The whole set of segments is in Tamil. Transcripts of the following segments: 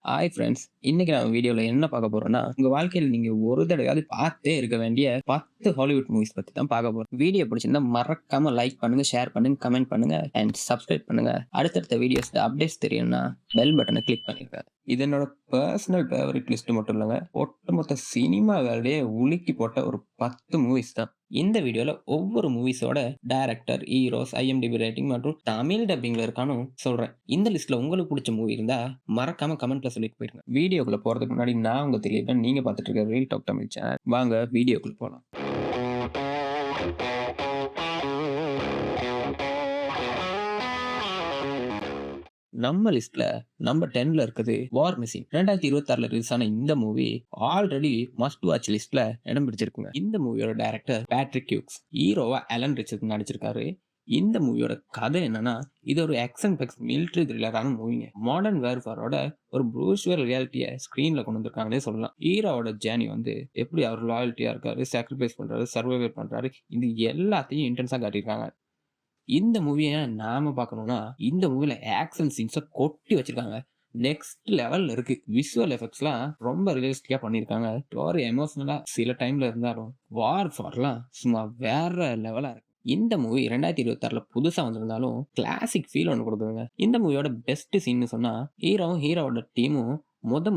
Hi friends. இன்னைக்கு நம்ம வீடியோல என்ன பார்க்க போறோம்னா, உங்க வாழ்க்கையில நீங்க ஒரு தடவையாவது பார்த்தே இருக்க வேண்டிய 10 ஹாலிவுட் மூவிஸ் பத்தி தான் பார்க்க போறோம். வீடியோ பிடிச்சிருந்தா மறக்காம லைக் பண்ணுங்க, ஷேர் பண்ணுங்க, கமெண்ட் பண்ணுங்க அண்ட் சப்ஸ்கிரைப் பண்ணுங்க. அடுத்தடுத்த வீடியோஸ் அப்டேட்ஸ் தெரியணும்னா பெல் பட்டனை கிளிக் பண்ணிருங்க. இது என்னோட பர்சனல் ஃபேவரட் லிஸ்ட் மட்டும் இல்லங்க. ஒட்டுமொத்த சினிமா வேலையே உலுக்கி போட்ட ஒரு 10 மூவிஸ் தான். இந்த வீடியோல ஒவ்வொரு மூவிஸோட டைரக்டர், ஹீரோஸ், IMDb ரேட்டிங் மற்றும் தமிழ் டப்பிங்ல இருக்கான்னு சொல்றேன். இந்த லிஸ்ட்ல உங்களுக்கு பிடிச்ச மூவி இருந்தா மறக்காம கமெண்ட்ல சொல்லிட்டு போயிருங்க. வீடியோக்குள்ள போறதுக்கு முன்னாடி நான் உங்க திலீபன், நீங்க பார்த்துட்டு இருக்க ரீல் டாக் தமிழ் சேனல். வாங்க வீடியோக்குள்ள போலாம். நம்ம லிஸ்ட்ல நம்பர் 10ல இருக்குது வார் மிஷின். 2026ல ரிலீஸ் ஆன இந்த மூவி ஆல்ரெடி மஸ்ட் வாட்ச் லிஸ்ட்ல இடம் பிடிச்சிருக்குங்க. இந்த மூவியோட டைரக்டர் பேட்ரிக் ஹியூக்ஸ், ஹீரோவா அலன் ரிச்சர்ட்ஸ் நடிச்சிருக்காரு. இந்த மூவியோட கதை என்னன்னா, இது ஒரு ஆக்ஷன் பெக்ஸ் மிலிட்டரி த்ரில்லரான மூவிங்க. மாடர்ன் வேர்ஃபேரோட ஒரு ப்ரூஷுவல் ரியாலிட்டியை ஸ்கிரீன்ல கொண்டு வந்திருக்காங்கன்னே சொல்லலாம். ஹீரோவோட ஜேர்னி வந்து எப்படி அவர் லாயல்ட்டியா இருக்காரு, சாக்ரிஃபைஸ் பண்றாரு, சர்வைவ் பண்றாரு, இது எல்லாத்தையும் இன்டென்ஸா காட்டியிருக்காங்க. இந்த மூவிய நாம பார்க்கணும்னா, இந்த மூவில ஆக்ஷன் சீன்ஸ கொட்டி வச்சிருக்காங்க. நெக்ஸ்ட் லெவல்ல இருக்கு. விஷுவல் எஃபெக்ட்ஸ்லாம் ரொம்ப ரியலிஸ்டிக்கா பண்ணியிருக்காங்க. ஸ்டோரி எமோஷனலா சில டைம்ல இருந்தாலும், வார்லாம் சும்மா வேற லெவலா இருக்கு. இந்த மூவி 2026ல புதுசா வந்திருந்தாலும், கிளாசிக் ஃபீல் ஒண்ணு குடுக்குதுங்க. இந்த மூவியோட பெஸ்ட் சீன்னு சொன்னா, ஹீரோவும், ஹீரோவோட டீமும்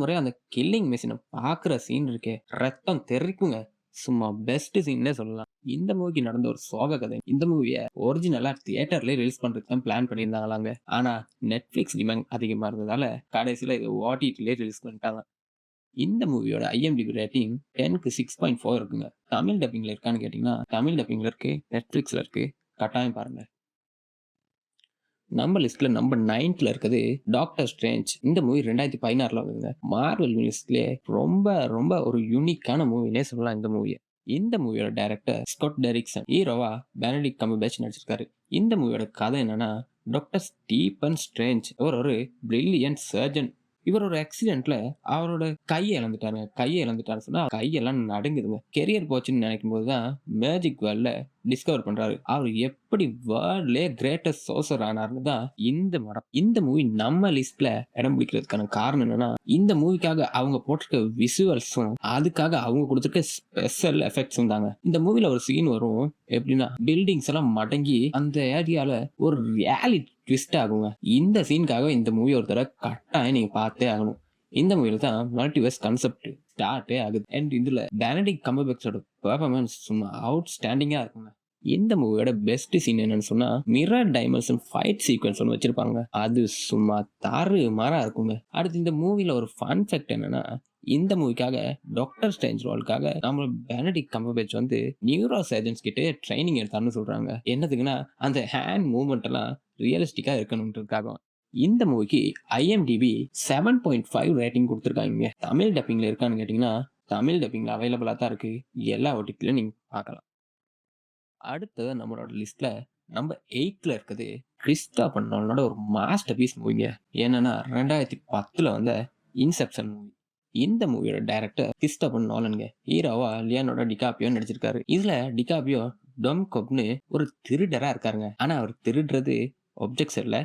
முறையா அந்த கில்லிங் மெஷின பார்க்குற சீன் இருக்கே, ரத்தம் தெறிக்குங்க. சும்மா பெஸ்ட் சீன்னே சொல்லலாம். இந்த மூவிக்கு நடந்த ஒரு சோக கதை. இந்த மூவிய ஒரிஜினலா தியேட்டர்லயே ரிலீஸ் பண்றதுக்கு தான் பிளான் பண்ணியிருந்தாங்களாங்க. ஆனா நெட்ஃபிளிக்ஸ் டிமாண்ட் அதிகமா இருந்ததால கடைசியில இது OTTலயே ரிலீஸ் பண்ணிட்டாங்க. இந்த மூவியோட IMDb ரேட்டிங் 10க்கு 6.4 இருக்குங்க. தமிழ் டப்பிங்ல இருக்கான்னு கேட்டீங்கன்னா, தமிழ் டப்பிங்ல இருக்கு, நெட்ஃபிளிக்ஸ்ல இருக்கு. கட்டாயம் பாருங்க. நம்ம லிஸ்ட்ல நம்பர் 9ல இருக்குது டாக்டர் ஸ்ட்ரேஞ்ச். இந்த மூவி 2016ல வந்ததுங்க. மார்வல் யூனிவர்ஸ்லயே ரொம்ப ரொம்ப ஒரு யூனிக்கான மூவினே சொல்லலாம் இந்த மூவிய. இந்த மூவியோட டைரக்டர் ஸ்காட் டெரிக்சன், ஹீரோவா பெனடிக்ட் கம்பர்பேட்ச் நடிச்சிருக்காரு. இந்த மூவியோட கதை என்னன்னா, டாக்டர் ஸ்டீபன் ஸ்ட்ரேஞ்ச் இவர் ஒரு பிரில்லியன்ட் சர்ஜன். இவர் ஒரு ஆக்சிடென்ட்ல அவரோட கையை இழந்துட்டாருன்னு சொன்னா கையெல்லாம் நடுங்குதுங்க. கெரியர் போச்சுன்னு நினைக்கும் போதுதான் மேஜிக் வேர்ல்ட்ல டிஸ்கவர் பண்றாரு. அவர் எப்படி வேர்ல்ட்லயே கிரேட்டஸ்ட் சோர்சர் ஆனார்னு தான் இந்த மூவி நம்ம லிஸ்ட்ல இடம் பிடிக்கிறதுக்கான காரணம் என்னன்னா, இந்த மூவிக்காக அவங்க போட்டிருக்க விஷுவல்ஸும் அதுக்காக அவங்க கொடுத்திருக்க ஸ்பெஷல் எஃபெக்ட்ஸும் தாங்க. இந்த மூவில ஒரு சீன் வரும். எப்படின்னா, பில்டிங்ஸ் எல்லாம் மடங்கி அந்த ஏரியால ஒரு ரியாலிட்டி ட்விஸ்ட் ஆகுங்க. இந்த சீனுக்காக இந்த மூவி ஒரு தடவை கட்டாயம் நீங்க பார்த்தே ஆகணும். இந்த மூவில தான் மல்டிவர்ஸ் கான்செப்ட் ஸ்டார்ட்டே ஆகுது. அண்ட் இதுல பெனடிக்ட் கம்பர்பேட்சோட பெர்ஃபார்மன்ஸ் சும்மா அவுட்ஸ்டாண்டிங்கா இருக்குங்க. இந்த மூவியோட பெஸ்ட் சீன் என்னன்னு சொன்னா, மிரர் டைமென்ஷன் ஃபைட் சீக்வென்ஸ் ஒன்று வச்சிருப்பாங்க. அது சும்மா தாறுமாறா இருக்குங்க. அடுத்து இந்த மூவில ஒரு ஃபன் ஃபேக்ட் என்னன்னா, இந்த மூவிக்காக டாக்டர் ஸ்ட்ரேஞ்ச் ரோலுக்காக நம்ம பெனடிக்ட் கம்பர்பேட்ச் வந்து நியூரோ சர்ஜன்ஸ் கிட்ட ட்ரைனிங் எடுத்தாருன்னு சொல்றாங்க. என்னதுக்குன்னா, அந்த ஹேண்ட் மூவ்மெண்ட் எல்லாம் ரியலிஸ்டிக்கா இருக்கணும்ன்றதுக்காக. இந்த மூவிக்கு IMDb 7.5 ரேட்டிங் கொடுத்துருக்காங்க. தமிழ் டப்பிங்ல இருக்கான்னு கேட்டீங்கன்னா, தமிழ் டப்பிங்ல அவைலபிளா தான் இருக்கு. எல்லா OTTலயும் நீங்க பார்க்கலாம். அடுத்தது நம்மளோட லிஸ்ட்ல நம்பர் 8ல இருக்குது கிறிஸ்டோபர் நோலனோட ஒரு மாஸ்டர் பீஸ் மூவிங்க. என்னன்னா 2010ல வந்த இன்செப்ஷன் மூவி. இந்த மூவியோட டைரக்டர் கிறிஸ்டோபர் நோலனுங்க. ஹீரோவா லியோனார்டோ டிகாப்ரியோ நடிச்சிருக்காரு. இதுல டிகாப்ரியோ டொம்கோப்னு ஒரு திருடரா இருக்காருங்க. ஆனா அவர் திருடுறது ஒப்ஜெக்ட்ஸ் இல்ல,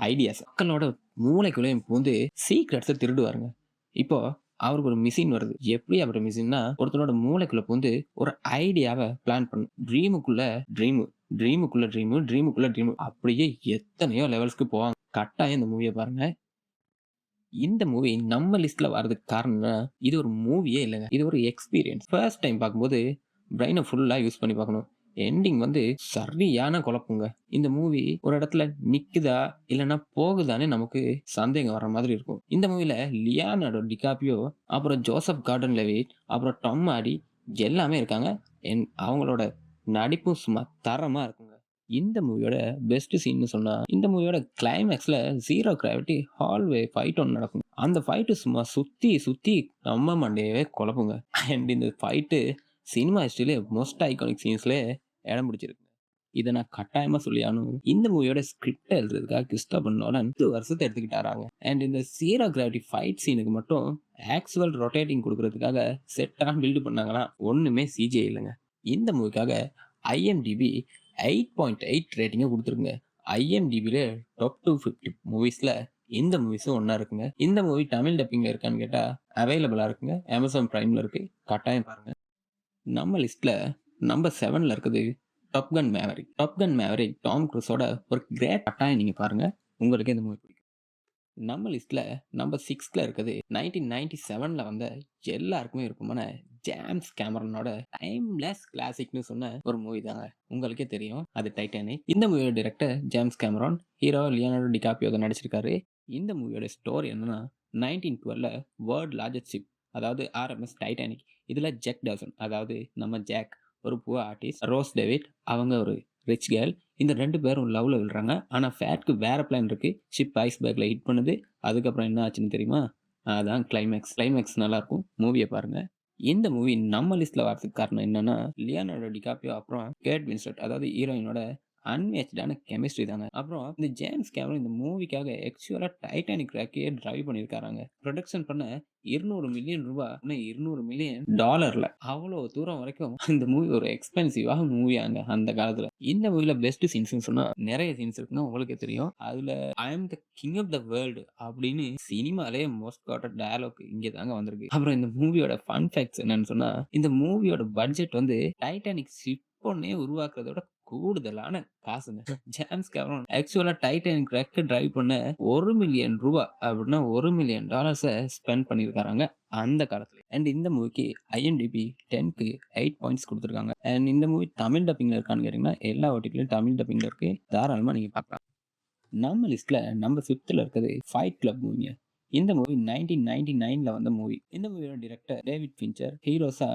ஐடியாஸ். மக்களோட மூளைக்குள்ளேயும் பூந்து சீக்ரெட்ஸை திருடுவாருங்க. இப்போ அவருக்கு ஒரு மிஷின் வருது. எப்படி அவர் மிஷின்னா, ஒருத்தனோட மூளைக்குள்ள பூந்து ஒரு ஐடியாவை பிளான் பண்ணும். ட்ரீமுக்குள்ள ட்ரீம் அப்படியே எத்தனையோ லெவல்ஸ்க்கு போவாங்க. கட்டாயம் இந்த மூவியை பாருங்க. இந்த மூவி நம்ம லிஸ்ட்ல வர்றதுக்கு காரணம்னா, இது ஒரு மூவியே இல்லைங்க. இது ஒரு எக்ஸ்பீரியன்ஸ். ஃபர்ஸ்ட் டைம் பார்க்கும்போது பிரெயினை ஃபுல்லா யூஸ் பண்ணி பார்க்கணும். எண்டிங் வந்து சரியான குழப்புங்க. இந்த மூவி ஒரு இடத்துல நிக்குதா இல்லைன்னா போகுதான்னு நமக்கு சந்தேகம் வர மாதிரி இருக்கும். இந்த மூவில லியோனார்டோ டிகாப்ரியோ, அப்புறம் ஜோசப் கார்டன் லெவிட், அப்புறம் டாம் ஹார்டி எல்லாமே இருக்காங்க. அவங்களோட நடிப்பும் சும்மா தரமா இருக்குங்க. இந்த மூவியோட பெஸ்ட் சீன்னு சொன்னா, இந்த மூவியோட கிளைமேக்ஸ்ல ஜீரோ கிராவிட்டி ஹால்வே ஃபைட் ஒன்று நடக்கும். அந்த ஃபைட்டு சும்மா சுத்தி சுத்தி நம்ம மண்டையவே குழப்புங்க. அண்ட் இந்த ஃபைட்டு சினிமா ஹிஸ்டரியிலே மோஸ்ட் ஐகானிக் சீன்ஸ்ல இடம் பிடிச்சிருக்கு. இதை நான் கட்டாயமா சொல்லியானும். இந்த மூவியோட ஸ்கிரிப்ட் எழுதுறதுக்காக கிறிஸ்டோபர் நோலன் 2 வருஷத்தை எடுத்துக்கிட்டாராங்க. அண்ட் இந்த ஜீரோ கிராவிட்டி ஃபைட் சீனுக்கு மட்டும் ஆக்சுவல் ரொட்டேட்டிங் கொடுக்கறதுக்காக செட்டாக பில்டு பண்ணாங்கன்னா ஒண்ணுமே CGI இல்லைங்க. இந்த மூவிக்காக IMDb 8.8 ரேட்டிங்கை கொடுத்துருங்க. IMDbல டாப் 250 மூவிஸ்ல இந்த மூவிஸும் ஒண்ணா இருக்குங்க. இந்த மூவி தமிழ் டப்பிங்ல இருக்கான்னு கேட்டா, அவைலபிளா இருக்குங்க. Amazon Primeல இருக்கு. கட்டாயம் பாருங்க. நம்ம லிஸ்ட்ல நம்பர் 7ல இருக்குது டாப் கன் மேவரிக். டாப் கன் மேவரிக் டாம் குரூஸோட ஒரு கிரேட். கட்டாயம் நீங்க பாருங்க. உங்களுக்கே இந்த மூவி பிடிக்கும். நம்ம லிஸ்ட்ல நம்பர் 6ல இருக்குது 1997ல வந்த எல்லாருக்குமே விருப்பமான ஜேம்ஸ் கேமரனோட டைம்லெஸ் கிளாசிக்னு சொன்ன ஒரு மூவி தாங்க. உங்களுக்கே தெரியும் அது டைட்டானிக். இந்த மூவியோட டைரக்டர் ஜேம்ஸ் கேமரான், ஹீரோ லியோனார்டோ டிகாப்ரியோ தான் நடிச்சிருக்காரு. இந்த மூவியோட ஸ்டோரி என்னன்னா 1912ல வேர்ல்ட் லார்ஜஸ்ட் ஷிப், அதாவது ஆர்எம்எஸ் டைட்டானிக். இதுல ஜாக் டவுசன், அதாவது நம்ம ஜாக் ஒரு புவர் ஆர்டிஸ்ட், ரோஸ் டேவிட் அவங்க ஒரு ரிச் கேர்ள். இந்த 2 பேரும் லவ்ல விழுறாங்க. ஆனா ஃபேட்க்கு வேற பிளான் இருக்கு. ஷிப் ஐஸ்பர்க்ல ஹிட் பண்ணுது. அதுக்கப்புறம் என்ன ஆச்சுன்னு தெரியுமா? அதான் கிளைமேக்ஸ். கிளைமேக்ஸ் நல்லா இருக்கும். மூவிய பாருங்க. இந்த மூவி நம்ம லிஸ்ட்ல வரதுக்கு காரணம் என்னன்னா, லியோனார்டோ டிகாப்ரியோ அப்புறம் கேட் வின்ஸ்லெட், அதாவது ஹீரோயினோட அன்மேட்ச்டான கெமிஸ்ட்ரி தாங்க. அப்புறம் இந்த ஜேம்ஸ் கேமரன் இந்த மூவிக்காக ஆக்சுவலா டைட்டானிக் ராக்கையே டிரைவ் பண்ணியிருக்காராங்க. ப்ரொடக்ஷன் பண்ண 200 மில்லியன் ரூபாய், 200 மில்லியன் டாலர்ல அவ்வளோ தூரம் வரைக்கும் இந்த மூவி ஒரு எக்ஸ்பென்சிவான மூவியாங்க அந்த காலத்துல. இந்த மூவில பெஸ்ட் சீன்ஸ்னு சொன்னா நிறைய சீன்ஸ் இருக்குன்னு உங்களுக்கே தெரியும். அதுல I am the king of the world அப்படின்னு சினிமாலே மோஸ்ட் கோட்டட் டயலாக் இங்க தாங்க வந்திருக்கு. அப்புறம் இந்த மூவியோட ஃபன் ஃபேக்ட்ஸ் என்னன்னு சொன்னா, இந்த மூவியோட பட்ஜெட் வந்து டைட்டானிக் ஷிப் ஒண்ணே உருவாக்குறதோட கூடுதலான காசுங்க. ஜேம்ஸ் கேமரன் ஆக்சுவலா டைட்டானிக் ரெக்க டிரைவ் பண்ண $1 மில்லியன் அப்படின்னா $1 மில்லியன் ஸ்பெண்ட் பண்ணியிருக்காங்க அந்த காலத்துல. அண்ட் இந்த மூவிக்கு IMDb 10க்கு 8 பாயிண்ட்ஸ் கொடுத்துருக்காங்க. அண்ட் இந்த மூவி தமிழ் டப்பிங்ல இருக்கான்னு கேட்டீங்கன்னா எல்லா ஓடிடிலையும் தமிழ் டப்பிங்ல இருக்கு. தாராளமா நீங்க பார்க்கலாம். நம்ம லிஸ்ட்ல நம்பர் 5ல இருக்குது ஃபைட் கிளப் மூவிங்க. இந்த மூவி 1999ல வந்த மூவி. இந்த மூவியோட டைரக்டர் டேவிட் ஃபின்ச்சர். ஹீரோஸா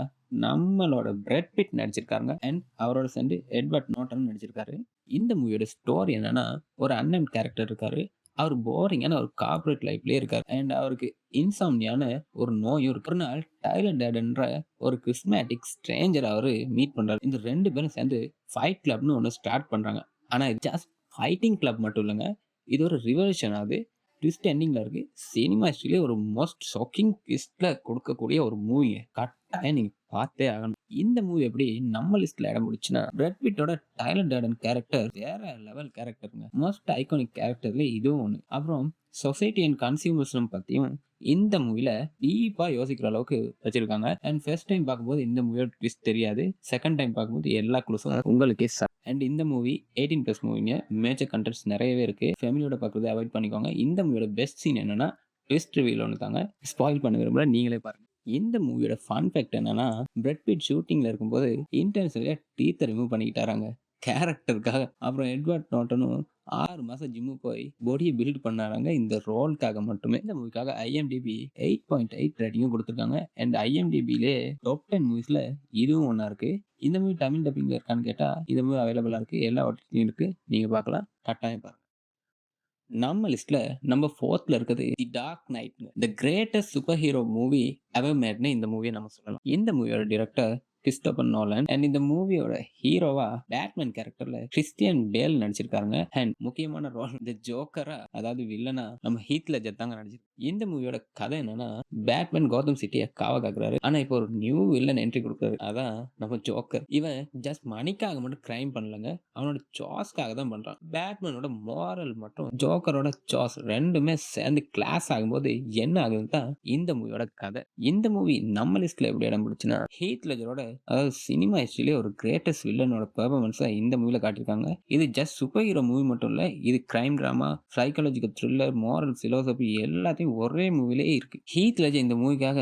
நம்மளோட பிரெட் பிட் நடிச்சிருக்காங்க. அண்ட் அவரோட சேர்ந்து எட்வர்ட் நார்டன் நடிச்சிருக்காரு. இந்த மூவியோட ஸ்டோரி என்னன்னா, ஒரு அன்னைன் கேரக்டர் இருக்காரு. அவர் போரிங்கான ஒரு கார்ப்பரேட் லைஃப்லயே இருக்காரு. அண்ட் அவருக்கு இன்சாம்னியான ஒரு நோயும் இருக்கு. ஒரு நாள் டைலர் டேடன்ற ஒரு கிறிஸ்மேட்டிக் ஸ்ட்ரேஞ்சர் அவரு மீட் பண்றாரு. இந்த 2 பேரும் சேர்ந்து ஃபைட் கிளப்னு ஒன்று ஸ்டார்ட் பண்றாங்க. ஆனா ஜஸ்ட் ஃபைட்டிங் கிளப் மட்டும் இல்லங்க. இது ஒரு ரிவல்யூஷன் ஆகுது. ட்விஸ்ட் எண்டிங்ல இருக்கு. சினிமா ஹிஸ்டரியிலே ஒரு மோஸ்ட் ஷாக்கிங் ட்விஸ்ட்ல கொடுக்கக்கூடிய ஒரு மூவிங்க. கட்டாயம் நீங்க பார்த்தே ஆகணும். இந்த மூவி எப்படி நம்ம லிஸ்ட்ல இடம் பிடிச்சுன்னா, பிரெட் பிட்டோட டைலர் டர்டன் கேரக்டர் வேற லெவல் கேரக்டருங்க. மோஸ்ட் ஐகானிக் கேரக்டர்ல இதுவும் ஒண்ணு. அப்புறம் சொசைட்டி அண்ட் கன்சியூமர்ஸும் பத்தியும் இந்த மூவில டீப்பா யோசிக்கிற அளவுக்கு வச்சிருக்காங்க. அண்ட் ஃபர்ஸ்ட் டைம் பார்க்கும்போது இந்த மூவியோட ட்விஸ்ட் தெரியாது. செகண்ட் டைம் பார்க்கும்போது எல்லா க்ளூஸும் உங்களுக்கே அண்ட் இந்த மூவி 18+ மூவிங்க. மேஜர் கண்டென்ட்ஸ் நிறையவே இருக்கு. ஃபேமிலியோட பார்க்கறத அவாய்ட் பண்ணிக்கோங்க. இந்த மூவியோட பெஸ்ட் சீன் என்னன்னா, ட்விஸ்ட் ரிவீல் ஒன்று தாங்க. ஸ்பாயில் பண்ண விரும்பல, நீங்களே பாருங்க. இந்த மூவியோட ஃபன் ஃபேக்ட் என்னன்னா, பிரெட் பிட் ஷூட்டிங்ல இருக்கும்போது இன்டென்சிவ்லியா டீத்தை ரிமூவ் பண்ணிக்கிட்டாராங்க கேரக்டருக்காக. அப்புறம் எட்வர்ட் நார்டனும் 6 மாசம் ஜிம்முக்கு போய் பாடியை பில்ட் பண்ணாராங்க இந்த ரோலுக்காக மட்டுமே. இந்த மூவிக்காக IMDb 8.8 ரேட்டிங்கும் கொடுத்துருக்காங்க. அண்ட் IMDbலே டாப் 10 மூவிஸ்ல இதுவும் ஒண்ணா இருக்கு. இந்த மூவி தமிழ் டப்பிங்ல இருக்கான்னு கேட்டா, இந்த மூவி அவைலபிளா இருக்கு. எல்லா OTTலயும் இருக்கு. நீங்க பார்க்கலாம். கட்டாயம் பாருங்க. நம்ம லிஸ்ட்ல நம்பர் 4ல இருக்குது தி டார்க் நைட்ங்க. The greatest super hero movie ever மேட்னு இந்த மூவியை நம்ம சொல்லலாம். இந்த மூவியோட டைரக்டர் கிறிஸ்டோபர் நோலன். அண்ட் இந்த மூவியோட ஹீரோவா பேட்மேன் கேரக்டர்ல கிறிஸ்டியன் பேல் நடிச்சிருக்காங்க. அண்ட் முக்கியமான ரோல் இந்த ஜோக்கரா, அதாவது வில்லனா நம்ம ஹீத் லெட்ஜர் தாங்க நடிச்சிருக்காங்க. இந்த மூவியோட கதை என்னன்னா, பேட்மேன் கோதம் சிட்டியை காவ காக்குறாரு. ஆனா இப்போ ஒரு நியூ வில்லன் என்ட்ரி கொடுக்குறாரு. அதான் நம்ம ஜோக்கர். இவன் ஜஸ்ட் மணிக்காக மட்டும் கிரைம் பண்ணலங்க, அவனோட சாஸ்க்காக தான் பண்றான். பேட்மேனோட மாரல் மற்றும் ஜோக்கரோட சாஸ் ரெண்டுமே சேர்ந்து கிளாஸ் ஆகும்போது என்ன ஆகுதுன்னு தான் இந்த மூவியோட கதை. இந்த மூவி நம்ம லிஸ்ட்ல எப்படி இடம் பிடிச்சுன்னா, ஹீத் லெட்ஜரோட, அதாவது சினிமா ஹிஸ்டரியிலே ஒரு கிரேட்டஸ்ட் வில்லனோட பெர்ஃபார்மன்ஸை இந்த மூவில காட்டியிருக்காங்க. இது ஜஸ்ட் சூப்பர் ஹீரோ மூவி மட்டும் இல்ல, இது crime drama, psychological thriller, moral philosophy எல்லாத்தையும் ஒரே மூவிலே இருக்கு. ஹீத் லெட்ஜர் இந்த மூவிக்காக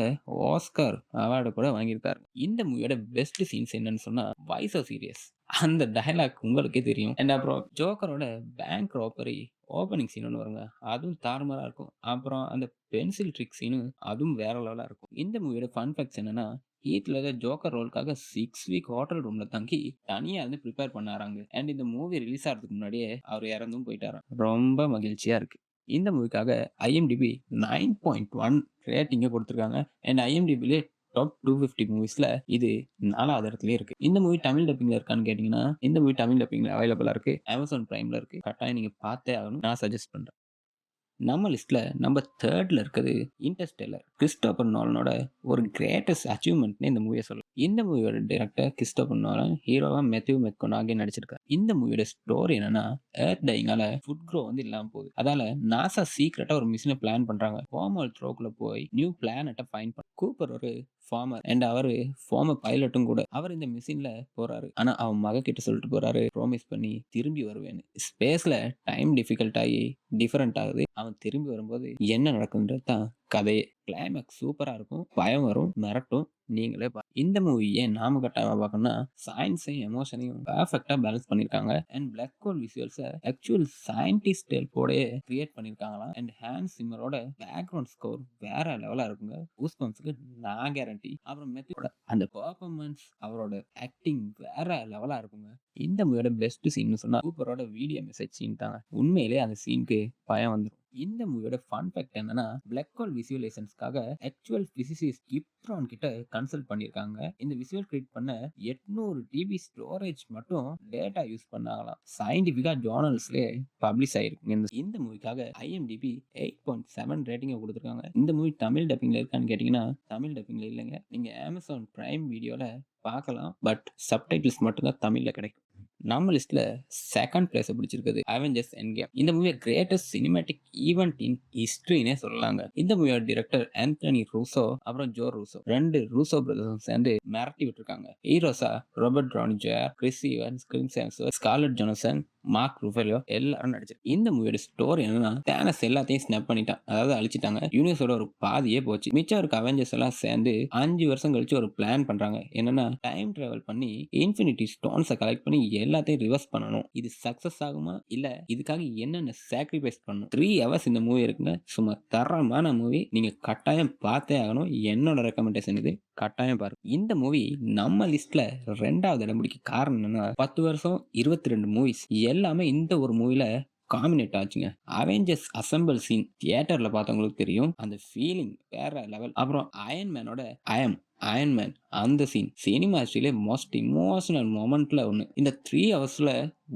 ஆஸ்கார் அவார்டு கூட வாங்கியிருக்காரு. இந்த மூவியோட பெஸ்ட் சீன்ஸ் என்னன்னு சொன்னா, வாய்ஸ் ஆஃப் சீரியஸ் அந்த டயலாக் உங்களுக்கே தெரியும். அண்ட் அப்புறம் ஜோக்கரோட பேங்க் ராபரி ஓப்பனிங் சீன் ஒன்று வருங்க, அதுவும் தாறுமாறா இருக்கும். அப்புறம் அந்த பென்சில் ட்ரிக் சீனு அதுவும் வேற லெவலா இருக்கும். இந்த மூவியோட ஃபன் ஃபேக்ட்ஸ் என்னன்னா, ஹீத் லெட்ஜர் ஜோக்கர் ரோலுக்காக 6 வீக் ஹோட்டல் ரூம்ல தங்கி தனியா இருந்து ப்ரிப்பேர் பண்ணாராங்க. அண்ட் இந்த மூவி ரிலீஸ் ஆகிறதுக்கு முன்னாடியே அவர் இறந்தும் போயிட்டாராம். ரொம்ப மகிழ்ச்சியா இருக்கு. இந்த மூவிக்காக IMDb 9.1 ரேட்டிங்க கொடுத்துருக்காங்க. அண்ட் IMDbலே டாப் 250 மூவிஸ்ல இது 4வது இடத்துலயே இருக்கு. இந்த மூவி தமிழ் டப்பிங்ல இருக்கான்னு கேட்டீங்கன்னா, இந்த மூவி தமிழ் டப்பிங்ல அவைலபிளா இருக்கு. Amazon Primeல இருக்கு. கட்டாயம் நீங்க பார்த்தே ஆகணும். நான் சஜஸ்ட் பண்றேன். நம்ம லிஸ்ட்ல நம்பர் 3ல இருக்குது இன்டர்ஸ்டெல்லர். கிறிஸ்டோபர் நோலனோட ஒரு கிரேட்டஸ்ட் அச்சீவ்மெண்ட்னு இந்த மூவியை சொல்லலாம். இந்த மூவியோட டைரக்டர் கிறிஸ்டோபர் நோலன், ஹீரோவா மேத்யூ மெக்கோனாகி நடிச்சிருக்காரு. இந்த மூவியோட ஸ்டோரி என்னன்னா, எர்த் டையிங்கால ஃபுட் க்ரோ வந்து இல்லாம போகுது. அதால நாசா சீக்ரெட்டா ஒரு மிஷினை பிளான் பண்றாங்க. ஃபார்மல் த்ரோக்குள்ள போய் நியூ பிளானட்டை ஃபைண்ட் பண்ண. கூப்பர் ஒரு ஃபார்மர் அண்ட் அவரு ஃபார்மர் பைலட்டும் கூட. அவர் இந்த மிஷின்ல போறாரு. ஆனா அவன் மக கிட்ட சொல்லிட்டு போறாரு, ப்ராமிஸ் பண்ணி திரும்பி வருவேன்னு. ஸ்பேஸ்ல டைம் டிஃபிகல்ட் ஆகி டிஃபரெண்ட் ஆகுது. அவன் திரும்பி வரும்போது என்ன நடக்குன்றது தான் கதையே. கிளைமேக்ஸ் சூப்பரா இருக்கும். பயம் வரும், மிரட்டும். நீங்களே இந்த மூவி ஏன் நாம கட்டாயமா பார்க்கணும்னா, சயின்ஸையும் எமோஷனையும் பெர்ஃபெக்ட்டா பேலன்ஸ் பண்ணிருக்காங்க. அண்ட் பிளாக் ஹோல் விஷுவல்ஸை ஆக்சுவல் சயின்டிஸ்ட் ஹெல்ப்போடயே கிரியேட் பண்ணிருக்காங்களாம். அண்ட் ஹான்ஸ் சிம்மரோட பேக்ரவுண்ட் ஸ்கோர் வேற லெவலா இருக்குங்க. கூஸ்பம்ஸ்க்கு நான் கேரண்டி. அப்புறம் மெத்தியோட அந்த பெர்ஃபார்மன்ஸ், அவரோட ஆக்டிங் வேற லெவலா இருக்குங்க. இந்த மூவியோட பெஸ்ட் சீன் சொன்னா கூப்பரோட வீடியோ மெசேஜ் சீன் தாங்க. உண்மையிலே அந்த சீனுக்கு பயம் வந்துடும். இந்த மூவியோட ஃபன் ஃபேக்ட் என்னன்னா, பிளாக் ஹோல் விசுவலைசேஷன்ஸ்க்காக ஆக்சுவல் பிசிசிஸ்ட் கிப்ரான் கிட்ட கன்சல்ட் பண்ணிருக்காங்க. இந்த விஷுவல் கிரியேட் பண்ண 800 டிபி ஸ்டோரேஜ் மட்டும் டேட்டா யூஸ் பண்ணாங்களாம். சயின்டிபிக்கா ஜர்னல்ஸ்லயே பப்ளிஷ் ஆயிருக்கு. இந்த மூவிக்காக IMDb 8.7 ரேட்டிங் கொடுத்துருக்காங்க. இந்த மூவி தமிழ் டப்பிங்ல இருக்கான்னு கேட்டீங்கன்னா, தமிழ் டப்பிங்ல இல்லைங்க. நீங்க Amazon Prime வீடியோல பார்க்கலாம். பட் சப்டைட்டில்ஸ் மட்டும் தான் தமிழ்ல கிடைக்கும். நம்ம லிஸ்ட்ல செகண்ட் பிளேஸ் பிடிச்சிருக்குது அவெஞ்சர்ஸ் எண்ட்கேம். இந்த மூவியை கிரேட்டஸ்ட் சினிமேட்டிக் ஈவெண்ட் இன் ஹிஸ்டரினே சொல்லலாங்க. இந்த மூவியோட டைரக்டர் ஆந்தனி ரூசோ அப்புறம் ஜோ ரூசோ, 2 ரூசோ பிரதர்ஸும் சேர்ந்து மிரட்டி விட்டுருக்காங்க. ஹீரோஸா Robert Downey Junior, Chris Evans, Chris Hemsworth, Scarlett Johansson, Mark Ruffalo எல்லாரும் நடிச்சிருக்கு. இந்த மூவியோட ஸ்டோரி என்னன்னா, தேனஸ் எல்லாத்தையும் ஸ்னாப் பண்ணிட்டான், அதாவது அழிச்சிட்டாங்க. யூனிவர்ஸோட ஒரு பாதியே போச்சு. மிச்சம் இருக்க அவெஞ்சர்ஸ் எல்லாம் சேர்ந்து 5 வருஷம் கழிச்சு ஒரு பிளான் பண்றாங்க. என்னன்னா, டைம் டிராவல் பண்ணி இன்ஃபினிட்டி ஸ்டோன்ஸை கலெக்ட் பண்ணி எல்லாத்தையும் ரிவர்ஸ் பண்ணணும். இது சக்சஸ் ஆகுமா இல்ல இதுக்காக என்னென்ன சாக்ரிஃபைஸ் பண்ணணும். 3 ஹவர்ஸ் இந்த மூவி இருக்குங்க. சும்மா தரமான மூவி. நீங்க கட்டாயம் பார்த்தே ஆகணும். என்னோட ரெக்கமெண்டேஷன் இது. கட்டாயம் பாருங்க. இந்த மூவி நம்ம லிஸ்ட்ல 2வது இடம் பிடிக்க காரணம் என்னன்னா, 10 வருஷம் 22 மூவிஸ் எல்லாமே இந்த ஒரு மூவில காம்பினேட் ஆச்சுங்க. அவெஞ்சர்ஸ் அசெம்பிள் சீன் தியேட்டர்ல பார்த்தவங்களுக்கு தெரியும். அந்த ஃபீலிங் வேற லெவல். அப்புறம் அயன்மேனோட அயன்மேன் அந்த சீன் சினிமா ஹிஸ்டரியிலே மோஸ்ட் இமோஷனல் மொமெண்ட்ல ஒன்று. இந்த 3 ஹவர்ஸ்ல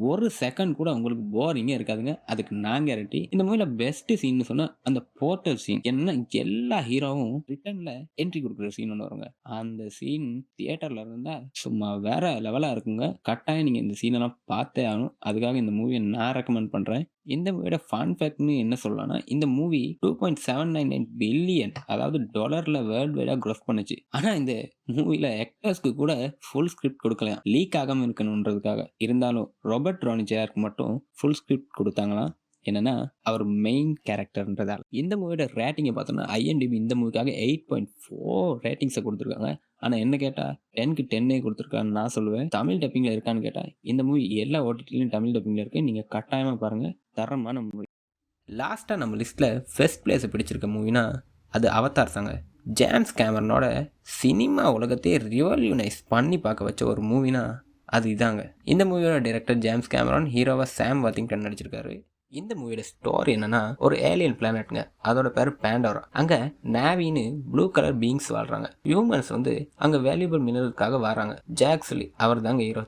ஒரு செகண்ட் கூட உங்களுக்கு போரிங்கே இருக்காதுங்க. அதுக்கு நான் கேரண்டி. இந்த மூவில பெஸ்ட் சீன் சொன்னா அந்த போர்ட்டல் சீன். என்ன எல்லா ஹீரோவும் ரிட்டர்ன்ல என்ட்ரி கொடுக்குற சீன் ஒன்று வருங்க. அந்த சீன் தியேட்டர்ல இருந்தா சும்மா வேற லெவலா இருக்குங்க. கட்டாயம் நீங்க இந்த சீனெல்லாம் பார்த்தே ஆகணும். அதுக்காக இந்த மூவியை நான் ரெக்கமெண்ட் பண்றேன். இந்த மூவியோட ஃபன் ஃபேக்ட்னு என்ன சொல்லலாம்னா, இந்த மூவி 2.799 பில்லியன் அதாவது டாலர்ல வேர்ல்டு வைடா க்ரோஸ் பண்ணுச்சு. ஆனா இந்த மூவில ஆக்டர்ஸ்க்கு கூட ஃபுல் ஸ்கிரிப்ட் கொடுக்கலாம், லீக் ஆகாம இருக்கணும்ன்றதுக்காக. இருந்தாலும் ராபர்ட் டவுனி ஜூனியருக்கு மட்டும் ஃபுல் ஸ்கிரிப்ட் கொடுத்தாங்களாம். என்னன்னா, அவர் மெயின் கேரக்டர்ன்றதால. இந்த மூவியோட ரேட்டிங்கை பார்த்தோம்னா, IMDb இந்த மூவிக்காக 8.4 ரேட்டிங்ஸை கொடுத்துருக்காங்க. ஆனா என்ன கேட்டா 10க்கு 10 கொடுத்துருக்கான்னு நான் சொல்லுவேன். தமிழ் டப்பிங்ல இருக்கான்னு கேட்டா, இந்த மூவி எல்லா OTTலயும் தமிழ் டப்பிங்ல இருக்கு. நீங்க கட்டாயமா பாருங்க. தரமான மூவி. லாஸ்டா நம்ம லிஸ்ட்ல ஃபர்ஸ்ட் பிளேஸ் பிடிச்சிருக்க மூவினா அது அவதார் தாங்க. ஜேம்ஸ் கேமரனோட சினிமா உலகத்தையே ரிவல்யூனைஸ் பண்ணி பார்க்க வச்ச ஒரு மூவினா அது இதாங்க. இந்த மூவியோட டைரக்டர் ஜேம்ஸ் கேமரான், ஹீரோவா சாம் வர்திங்டன் நடிச்சிருக்காரு. இந்த மூவியோட ஸ்டோரி என்னன்னா, ஒரு ஏலியன் பிளானட்ங்க. அதோட பேர் பேண்டோரா. அங்க நேவின்னு ப்ளூ கலர் பீயிங்ஸ் வாழ்றாங்க. ஹியூமன்ஸ் வந்து அங்க வேல்யூபிள் மினரலுக்காக வராங்க. ஜாக் சொல்லி அவர் தாங்க ஹீரோ.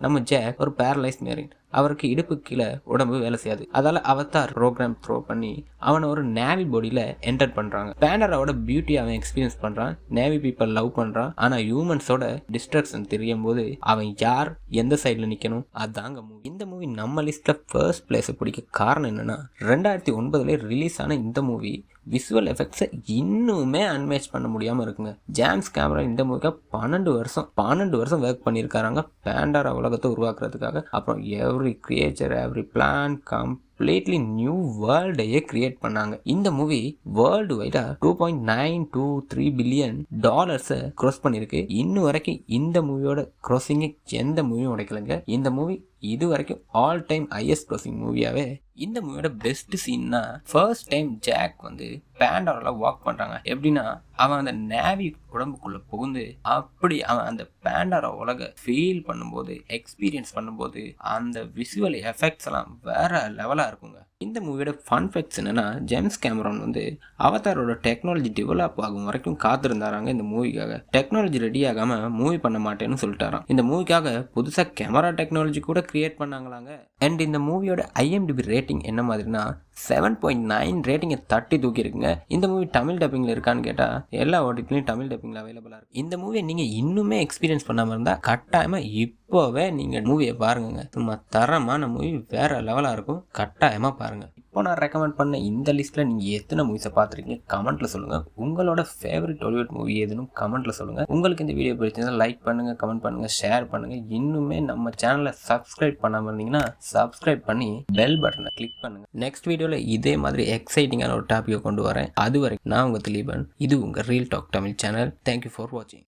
நம்ம ஜாக் ஒரு பேரலைஸ் மேரின். அவருக்கு இடுப்பு கீழே உடம்பு வேலை செய்யாது. அதால அவதார் ப்ரோக்ராம் த்ரோ பண்ணி அவனை ஒரு நேவி பாடியில என்டர் பண்றாங்க. பேண்டராவோட பியூட்டி அவன் எக்ஸ்பீரியன்ஸ் பண்றான். நேவி பீப்பிள் லவ் பண்றான். ஆனா ஹியூமன்ஸோட டிஸ்ட்ரக்ஷன் தெரியும் போது அவன் யார் எந்த சைட்ல நிக்கணும் அதாங்க மூவி. இந்த மூவி நம்ம லிஸ்ட்ல ஃபர்ஸ்ட் பிளேஸ் பிடிக்க காரணம் என்னன்னா, 2009 ரிலீஸ் ஆன இந்த மூவி விசுவல் எஃபெக்ட்ஸை இன்னுமே அன்மேட்ச் பண்ண முடியாமல் இருக்குங்க. ஜேம்ஸ் கேமரா இந்த மூவிக்காக 12 வருஷம் ஒர்க் பண்ணியிருக்காங்க பேண்டரா உலகத்தை உருவாக்குறதுக்காக. அப்புறம் every creature, every plan completely new வேர்ல்டையே கிரியேட் பண்ணாங்க. இந்த மூவி வேர்ல்டு வைடா 2.923 பில்லியன் டாலர்ஸை க்ரோஸ் பண்ணியிருக்கு. இன்னும் வரைக்கும் இந்த மூவியோட க்ரோசிங்கை எந்த மூவியும் உடைக்கலைங்க. இந்த மூவி இது வரைக்கும் ஆல் டைம் ஹையஸ்ட் க்ரோசிங் மூவியாவே. இந்த மூவியோட பெஸ்ட் சீன்னா, ஃபர்ஸ்ட் டைம் ஜாக் வந்து பேண்டரால வாக் பண்றாங்க. எப்படின்னா, அவன் அந்த நேவி உடம்புக்குள்ள புகுந்து அப்படி அவன் அந்த பேண்டரா உலக ஃபீல் பண்ணும்போது, எக்ஸ்பீரியன்ஸ் பண்ணும்போது அந்த விசுவல் எஃபெக்ட்ஸ் எல்லாம் வேற லெவலா இருக்குங்க. இந்த மூவியோட ஃபன் ஃபேக்ட்ஸ் என்னன்னா, ஜேம்ஸ் கேமரான் வந்து அவதாரோட டெக்னாலஜி டெவலப் ஆகும் வரைக்கும் காத்திருந்தாராங்க. இந்த மூவிக்காக டெக்னாலஜி ரெடி ஆகாம மூவி பண்ண மாட்டேன்னு சொல்லிட்டாராம். இந்த மூவிக்காக புதுசா கேமரா டெக்னாலஜி கூட கிரியேட் பண்ணாங்களாங்க. அண்ட் இந்த மூவியோட IMDb ரேட்டிங் என்ன மாதிரினா 7.9 ரேட்டிங்கை தட்டி தூக்கி இருக்குங்க. இந்த மூவி தமிழ் டப்பிங்கில் இருக்கான்னு கேட்டால் எல்லா ஓடிடிலையும் தமிழ் டப்பிங்கில் அவைலபிளாக இருக்குது. இந்த மூவியை நீங்கள் இன்னுமே எக்ஸ்பீரியன்ஸ் பண்ணாமல் இருந்தால் கட்டாயமாக இப்போவே நீங்கள் மூவியை பாருங்க. சும்மா தரமான மூவி, வேற லெவலாக இருக்கும். கட்டாயமாக பாருங்கள். இப்போ நான் ரெக்கமெண்ட் பண்ண இந்த லிஸ்ட்டில் நீங்கள் எத்தனை மூவிஸை பார்த்துருக்கீங்க கமெண்ட்டில் சொல்லுங்கள். உங்களோட ஃபேவரட் ஹாலிவுட் மூவி எதுன்னு கமெண்ட்டில் சொல்லுங்கள். உங்களுக்கு இந்த வீடியோ பிடிச்சிருந்தா லைக் பண்ணுங்கள், கமெண்ட் பண்ணுங்கள், ஷேர் பண்ணுங்கள். இன்னுமே நம்ம சேனலை சப்ஸ்கிரைப் பண்ணாமல் இருந்தீங்கன்னா சப்ஸ்கிரைப் பண்ணி பெல் பட்டனை கிளிக் பண்ணுங்கள். நெக்ஸ்ட் வீடியோவில் இதே மாதிரி எக்ஸைட்டிங்கான ஒரு டாப்பிக்கை கொண்டு வரேன். அது வரைக்கும் நான் உங்கள் திலீபன். இது உங்கள் real talk Tamil channel. Thank you for வாட்சிங்.